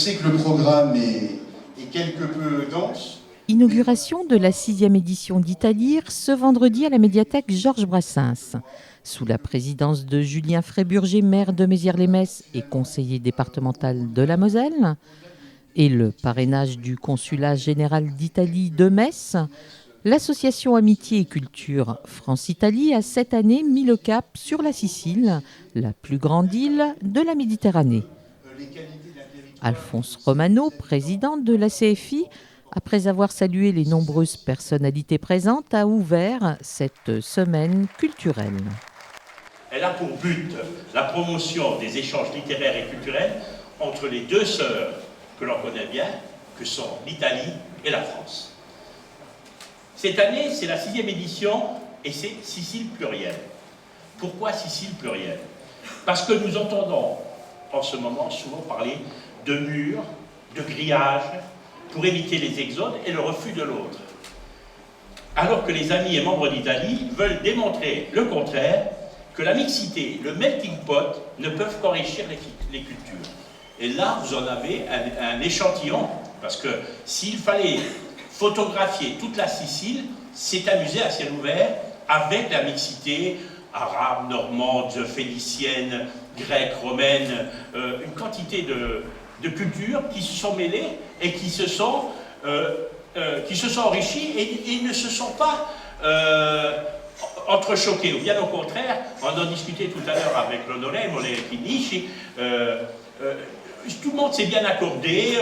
sais que le programme est quelque peu dense. Inauguration de la 6e édition d'Italir ce vendredi à la médiathèque Georges Brassens. Sous la présidence de Julien Fréburger, maire de Mézières-les-Messes et conseiller départemental de la Moselle, et le parrainage du consulat général d'Italie de Metz, l'association Amitié et Culture France-Italie a cette année mis le cap sur la Sicile, la plus grande île de la Méditerranée. Alphonse Romano, président de la CFI, après avoir salué les nombreuses personnalités présentes, a ouvert cette semaine culturelle. Elle a pour but la promotion des échanges littéraires et culturels entre les deux sœurs que l'on connaît bien, que sont l'Italie et la France. Cette année, c'est la 6e édition et c'est Sicile plurielle. Pourquoi Sicile plurielle? Parce que nous entendons en ce moment souvent parler de murs, de grillages, pour éviter les exodes et le refus de l'autre. Alors que les amis et membres d'Italie veulent démontrer le contraire, que la mixité, le melting pot, ne peuvent qu'enrichir les cultures. Et là, vous en avez un échantillon, parce que s'il fallait photographier toute la Sicile, c'est un musée à ciel ouvert, avec la mixité arabe, normande, phénicienne, grecque, romaine, une quantité de cultures qui se sont mêlées et qui se sont enrichies et ils ne se sont pas entrechoqués. Ou bien au contraire, on en discutait tout à l'heure avec l'onorevole Chinnici, tout le monde s'est bien accordé,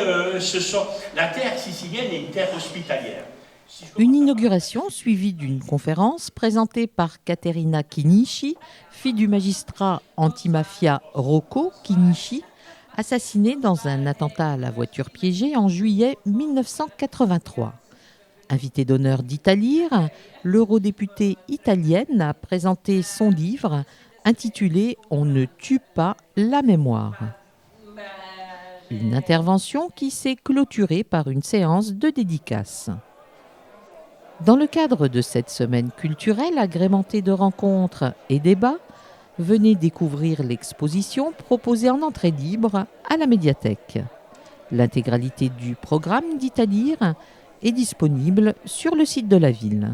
la terre sicilienne est une terre hospitalière. Une inauguration suivie d'une conférence présentée par Caterina Chinnici, fille du magistrat antimafia Rocco Chinnici, assassiné dans un attentat à la voiture piégée en juillet 1983. Invitée d'honneur d'Italir, l'eurodéputée italienne a présenté son livre intitulé « On ne tue pas la mémoire ». Une intervention qui s'est clôturée par une séance de dédicace. Dans le cadre de cette semaine culturelle agrémentée de rencontres et débats, venez découvrir l'exposition proposée en entrée libre à la médiathèque. L'intégralité du programme d'Italir est disponible sur le site de la ville.